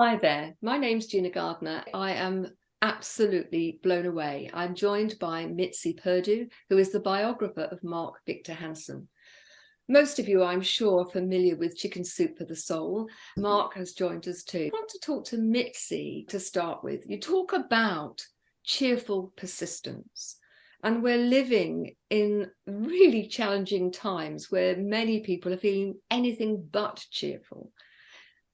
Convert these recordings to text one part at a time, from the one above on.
Hi there, my name's Gina Gardner. I am absolutely blown away. I'm joined by Mitzi Perdue, who is the biographer of Mark Victor Hansen. Most of you, I'm sure, are familiar with Chicken Soup for the Soul. Mark has joined us too. I want to talk to Mitzi to start with. You talk about cheerful persistence. And we're living in really challenging times where many people are feeling anything but cheerful.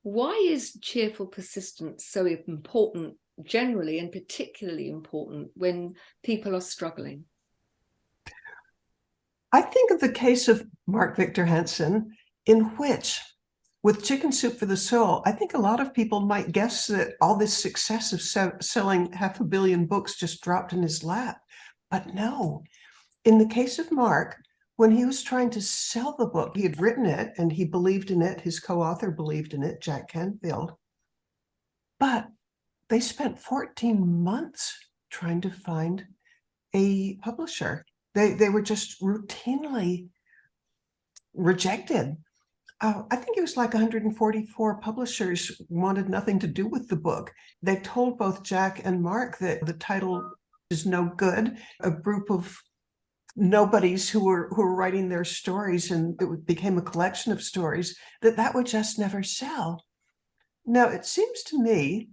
Why is cheerful persistence so important generally and particularly important when people are struggling? I think of the case of Mark Victor Hansen, in which, with Chicken Soup for the Soul, I think a lot of people might guess that all this success of selling 500 million books just dropped in his lap. But no, in the case of Mark, when he was trying to sell the book, he had written it and he believed in it. His co-author believed in it, Jack Canfield. But they spent 14 months trying to find a publisher. They were just routinely rejected. I think it was like 144 publishers wanted nothing to do with the book. They told both Jack and Mark that the title is no good. A group of nobodies who were writing their stories, and it became a collection of stories, that would just never sell. Now, it seems to me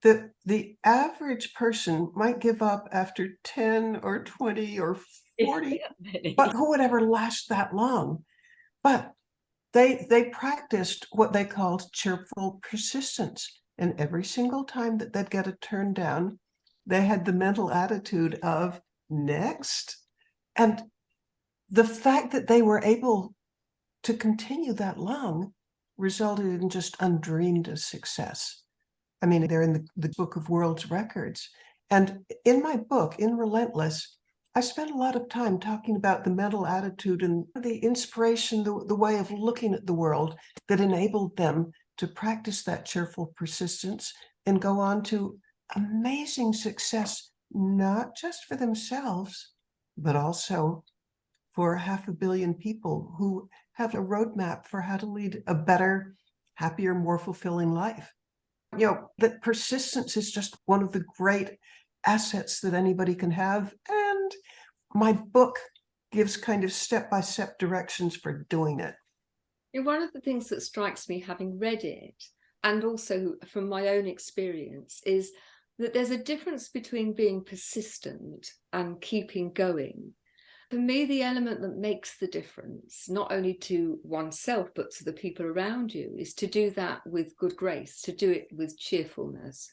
that the average person might give up after 10 or 20 or 40, but who would ever last that long? But they practiced what they called cheerful persistence. And every single time that they'd get a turn down, they had the mental attitude of next. And the fact that they were able to continue that long resulted in just undreamed of success. I mean, they're in the Book of World's Records. And in my book, in Relentless, I spent a lot of time talking about the mental attitude and the inspiration, the way of looking at the world that enabled them to practice that cheerful persistence and go on to amazing success, not just for themselves, but also for 500 million people who have a roadmap for how to lead a better, happier, more fulfilling life. That persistence is just one of the great assets that anybody can have. And my book gives kind of step-by-step directions for doing it. One of the things that strikes me, having read it, and also from my own experience, is that there's a difference between being persistent and keeping going. For me, the element that makes the difference, not only to oneself, but to the people around you, is to do that with good grace, to do it with cheerfulness.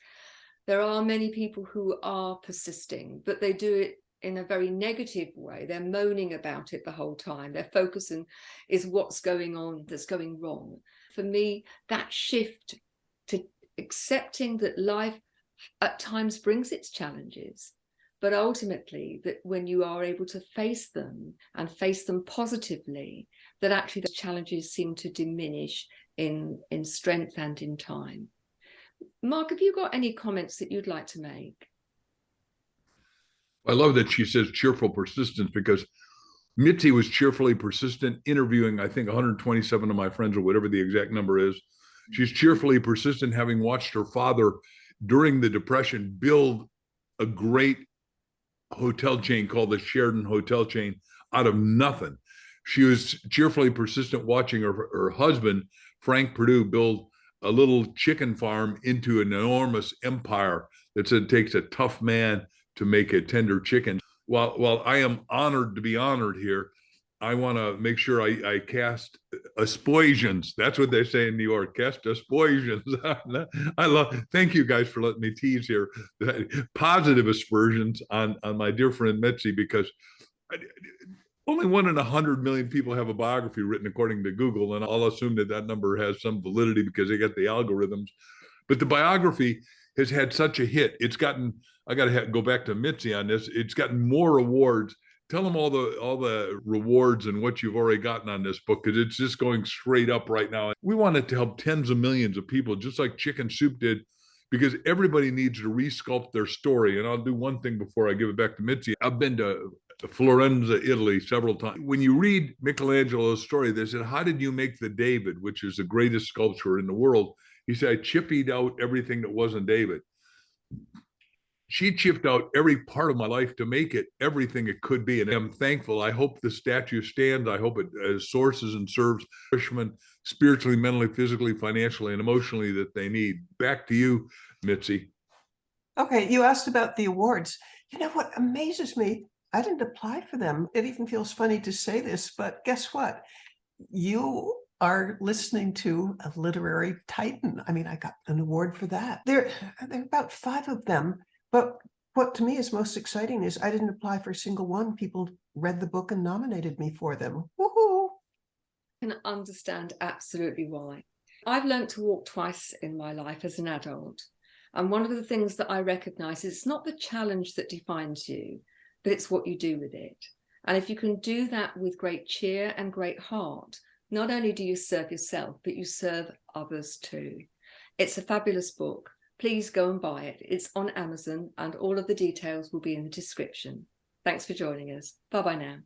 There are many people who are persisting, but they do it in a very negative way. They're moaning about it the whole time. Their focus is what's going on that's going wrong. For me, that shift to accepting that life at times brings its challenges, but ultimately that when you are able to face them and face them positively, that actually the challenges seem to diminish in strength and in time. Mark, have you got any comments that you'd like to make? I love that she says cheerful persistence, because Mitzi was cheerfully persistent, interviewing, I think, 127 of my friends, or whatever the exact number is. She's cheerfully persistent, having watched her father during the Depression build a great hotel chain called the Sheraton Hotel Chain out of nothing. She was cheerfully persistent watching her husband, Frank Perdue, build a little chicken farm into an enormous empire that said it takes a tough man to make a tender chicken. While I am honored to be honored here, I want to make sure I cast aspersions. That's what they say in New York. Cast aspersions. Thank you guys for letting me tease here. Positive aspersions on my dear friend Mitzi, because only 1 in 100 million people have a biography written according to Google, and I'll assume that number has some validity because they got the algorithms. But the biography has had such a hit. It's gotten, I got to go back to Mitzi on this. It's gotten more awards. Tell them all the rewards and what you've already gotten on this book, because it's just going straight up right now. We want it to help tens of millions of people, just like Chicken Soup did, because everybody needs to resculpt their story. And I'll do one thing before I give it back to Mitzi. I've been to Florenza, Italy, several times. When you read Michelangelo's story, they said, how did you make the David, which is the greatest sculpture in the world? He said, I chippied out everything that wasn't David. She chipped out every part of my life to make it everything it could be. And I'm thankful. I hope the statue stands. I hope it sources and serves fishermen spiritually, mentally, physically, financially, and emotionally that they need. Back to you, Mitzi. Okay, you asked about the awards. You know what amazes me? I didn't apply for them. It even feels funny to say this, but guess what? You are listening to a literary titan. I mean, I got an award for that. There are about 5 of them. But what to me is most exciting is I didn't apply for a single one. People read the book and nominated me for them. Woohoo! I can understand absolutely why. I've learned to walk twice in my life as an adult. And one of the things that I recognize is it's not the challenge that defines you, but it's what you do with it. And if you can do that with great cheer and great heart, not only do you serve yourself, but you serve others too. It's a fabulous book. Please go and buy it. It's on Amazon and all of the details will be in the description. Thanks for joining us. Bye-bye now.